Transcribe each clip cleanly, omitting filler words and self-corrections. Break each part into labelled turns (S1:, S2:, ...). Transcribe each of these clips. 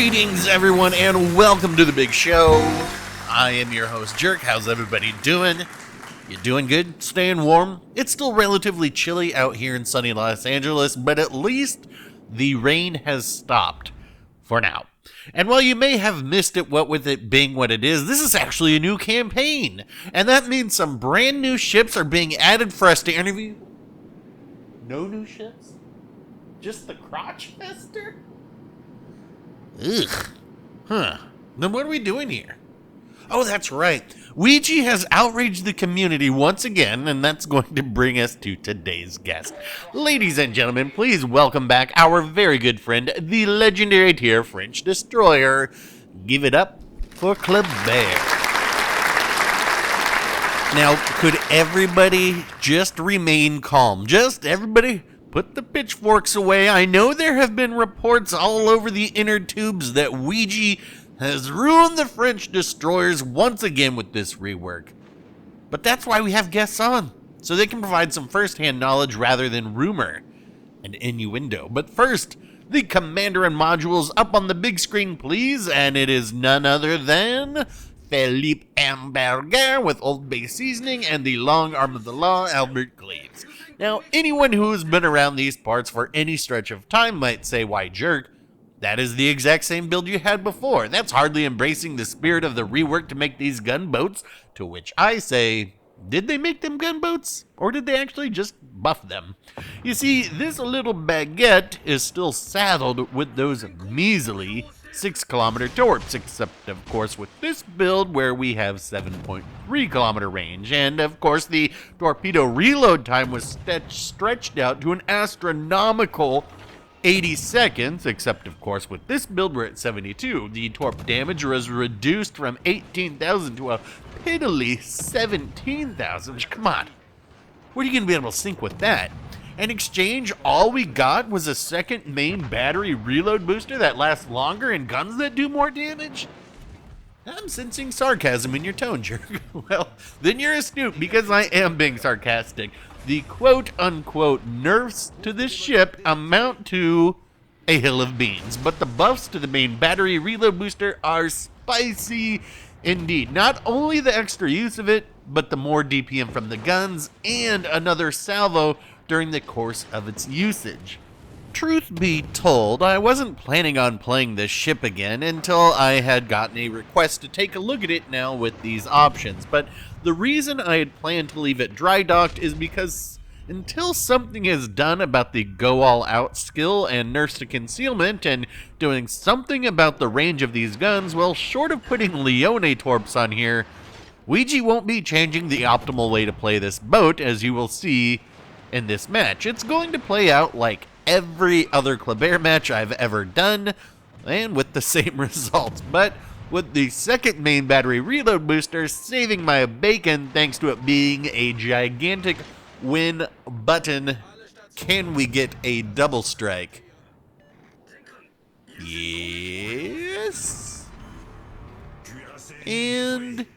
S1: Greetings, everyone, and welcome to the big show. I am your host, Jerk. How's everybody doing? You doing good? Staying warm? It's still relatively chilly out here in sunny Los Angeles, but at least the rain has stopped for now. And while you may have missed it, what with it being what it is, this is actually a new campaign. And that means some brand new ships are being added for us to interview. No new ships? Just the Crotch Fester? Ugh. Huh. Then what are we doing here? Oh, that's right. Ouija has outraged the community once again, and that's going to bring us to today's guest. Ladies and gentlemen, please welcome back our very good friend, the legendary tier French Destroyer. Give it up for Kléber. Now, could everybody just remain calm? Just everybody put the pitchforks away. I know there have been reports all over the inner tubes that Ouija has ruined the French destroyers once again with this rework. But that's why we have guests on, so they can provide some first-hand knowledge rather than rumor and innuendo. But first, the commander and modules up on the big screen, please, and it is none other than Philippe Hamburger with Old Bay Seasoning and the long arm of the law, Albert Cleves. Now, anyone who's been around these parts for any stretch of time might say, why jerk? That is the exact same build you had before. That's hardly embracing the spirit of the rework to make these gunboats, to which I say, did they make them gunboats? Or did they actually just buff them? You see, this little baguette is still saddled with those measly 6-kilometer torps, except, of course, with this build where we have 7.3-kilometer range. And, of course, the torpedo reload time was stretched out to an astronomical 80 seconds, except, of course, with this build we're at 72. The torp damage was reduced from 18,000 to a piddly 17,000, which, come on, what are you going to be able to sink with that? In exchange, all we got was a second main battery reload booster that lasts longer and guns that do more damage? I'm sensing sarcasm in your tone, jerk. Well, then you're astute, because I am being sarcastic. The quote-unquote nerfs to this ship amount to a hill of beans, but the buffs to the main battery reload booster are spicy indeed. Not only the extra use of it, but the more DPM from the guns and another salvo during the course of its usage. Truth be told, I wasn't planning on playing this ship again until I had gotten a request to take a look at it now with these options, but the reason I had planned to leave it dry docked is because until something is done about the go all out skill and nerfs to concealment and doing something about the range of these guns, well, short of putting Leone torps on here, Ouija won't be changing the optimal way to play this boat, as you will see in this match. It's going to play out like every other Kléber match I've ever done, and with the same results, but with the second main battery reload booster saving my bacon thanks to it being a gigantic win button. Can we get a double strike? Yes. And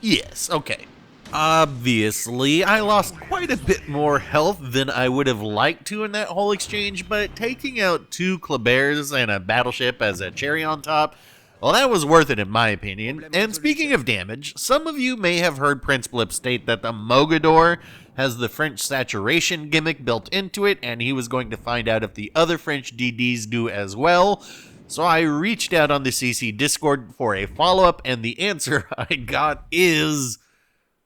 S1: yes, okay. Obviously, I lost quite a bit more health than I would have liked to in that whole exchange, but taking out 2 Klébers and a battleship as a cherry on top, well, that was worth it in my opinion. And speaking of damage, some of you may have heard Prince Blip state that the Mogador has the French saturation gimmick built into it, and he was going to find out if the other French DDs do as well. So I reached out on the CC Discord for a follow-up, and the answer I got is,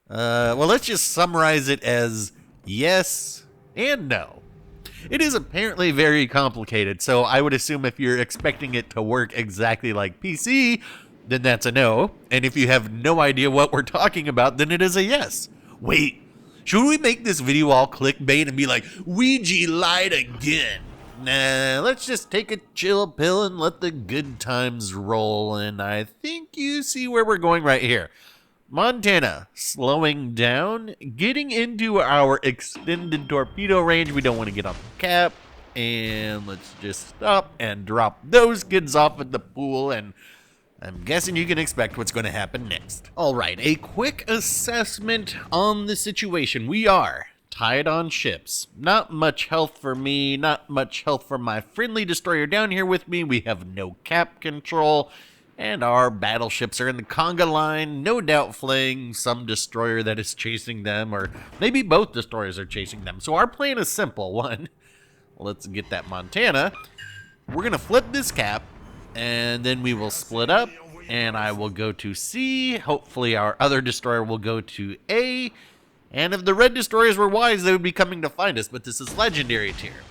S1: well, let's just summarize it as yes and no. It is apparently very complicated, so I would assume if you're expecting it to work exactly like PC, then that's a no. And if you have no idea what we're talking about, then it is a yes. Wait, should we make this video all clickbait and be like, Ouija lied again? Nah, let's just take a chill pill and let the good times roll, and I think you see where we're going right here. Montana, slowing down, getting into our extended torpedo range. We don't want to get off the cap. And let's just stop and drop those kids off at the pool. And I'm guessing you can expect what's going to happen next. All right, a quick assessment on the situation. We are tied on ships. Not much health for me, not much health for my friendly destroyer down here with me. We have no cap control, and our battleships are in the conga line, no doubt flaying some destroyer that is chasing them, or maybe both destroyers are chasing them. So our plan is simple. One, let's get that Montana. We're going to flip this cap, and then we will split up, and I will go to C. Hopefully our other destroyer will go to A. And if the red destroyers were wise, they would be coming to find us, but this is legendary tier.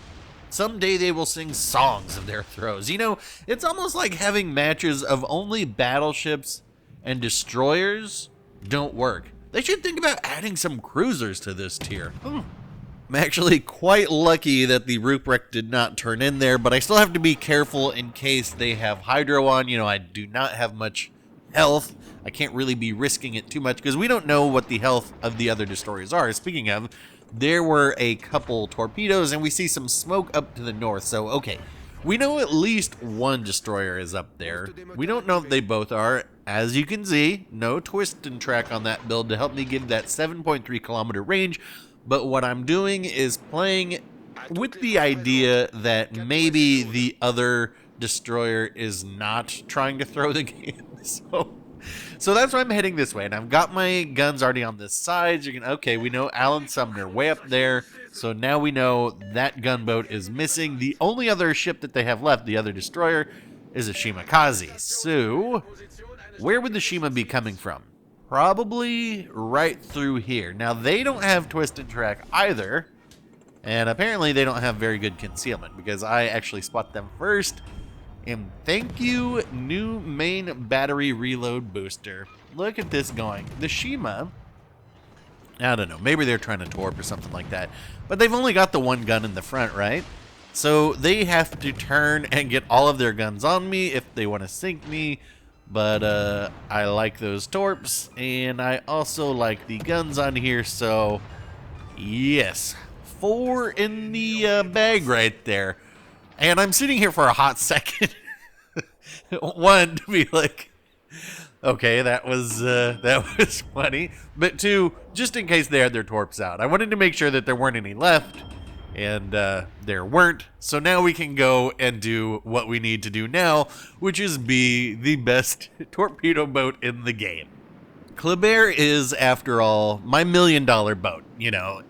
S1: Someday they will sing songs of their throws. You know, it's almost like having matches of only battleships and destroyers don't work. They should think about adding some cruisers to this tier. I'm actually quite lucky that the Ruprecht did not turn in there, but I still have to be careful in case they have Hydro on. You know, I do not have much health. I can't really be risking it too much because we don't know what the health of the other destroyers are. Speaking of, there were a couple torpedoes and we see some smoke up to the north. So, okay, we know at least one destroyer is up there. We don't know if they both are. As you can see, no twist and track on that build to help me give that 7.3 kilometer range. But what I'm doing is playing with the idea that maybe the other destroyer is not trying to throw the game. So that's why I'm heading this way, and I've got my guns already on this side. Okay, we know Alan Sumner way up there, so now we know that gunboat is missing. The only other ship that they have left, the other destroyer, is a Shimakaze. So where would the Shima be coming from? Probably right through here. Now, they don't have twist and track either, and apparently they don't have very good concealment because I actually spot them first. And thank you, new main battery reload booster. Look at this going. The Shima, I don't know, maybe they're trying to torp or something like that. But they've only got the one gun in the front, right? So they have to turn and get all of their guns on me if they want to sink me. But I like those torps, and I also like the guns on here, so yes. 4 in the bag right there. And I'm sitting here for a hot second. One, to be like, okay, that was funny. But two, just in case they had their torps out. I wanted to make sure that there weren't any left, and there weren't. So now we can go and do what we need to do now, which is be the best torpedo boat in the game. Kléber is, after all, my $1 million boat, you know.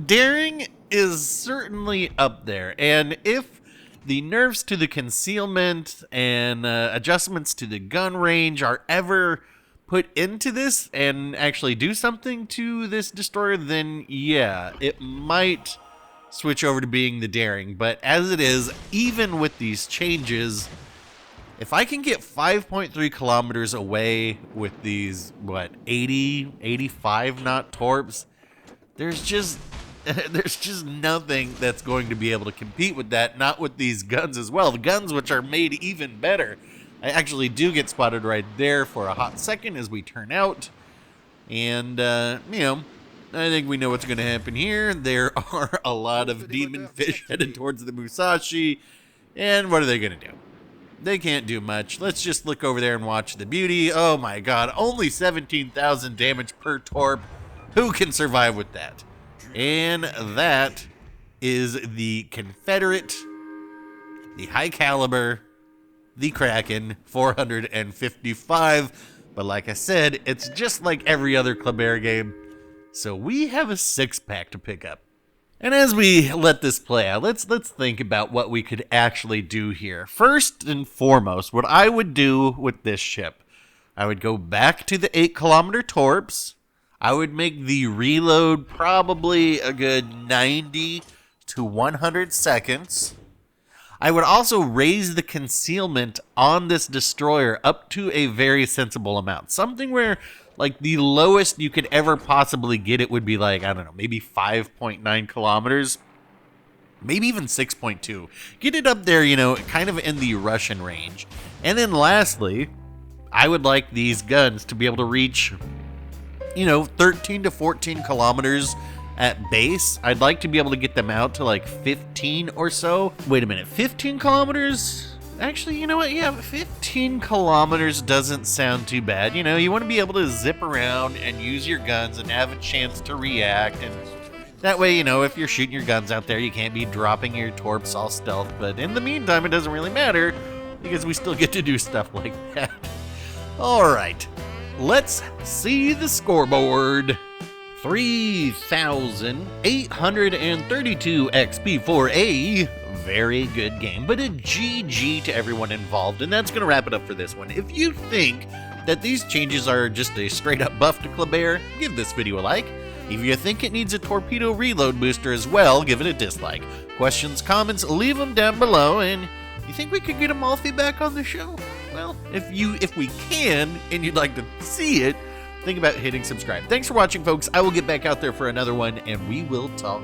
S1: Daring is certainly up there, and if the nerfs to the concealment and adjustments to the gun range are ever put into this and actually do something to this destroyer, then yeah, it might switch over to being the Daring. But as it is, even with these changes, if I can get 5.3 kilometers away with these, 85 knot torps, there's just nothing that's going to be able to compete with that, not with these guns as well. The guns, which are made even better. I actually do get spotted right there for a hot second as we turn out. And, you know, I think we know what's going to happen here. There are a lot of demon fish headed towards the Musashi. And what are they going to do? They can't do much. Let's just look over there and watch the beauty. Oh my god, only 17,000 damage per torp. Who can survive with that? And that is the Confederate, the high caliber, the Kraken 455. But like I said, it's just like every other Kléber game. So we have a 6-pack to pick up. And as we let this play out, let's think about what we could actually do here. First and foremost, what I would do with this ship, I would go back to the 8-kilometer torps. I would make the reload probably a good 90 to 100 seconds. I would also raise the concealment on this destroyer up to a very sensible amount. Something where, like, the lowest you could ever possibly get it would be like, I don't know, maybe 5.9 kilometers. Maybe even 6.2. Get it up there, you know, kind of in the Russian range. And then lastly, I would like these guns to be able to reach, you know, 13 to 14 kilometers at base. I'd like to be able to get them out to like 15 or so. Wait a minute, 15 kilometers? Actually, you know what? Yeah, 15 kilometers doesn't sound too bad. You know, you want to be able to zip around and use your guns and have a chance to react and That way, you know, if you're shooting your guns out there, you can't be dropping your torps all stealth. But in the meantime, it doesn't really matter because we still get to do stuff like that. All right, let's see the scoreboard. 3,832 XP for a very good game, but a GG to everyone involved. And that's going to wrap it up for this one. If you think that these changes are just a straight up buff to Kléber, give this video a like. If you think it needs a torpedo reload booster as well, give it a dislike. Questions, comments, leave them down below. And you think we could get Amalfi back on the show? Well, if we can, and you'd like to see it, think about hitting subscribe. Thanks for watching, folks. I will get back out there for another one, and we will talk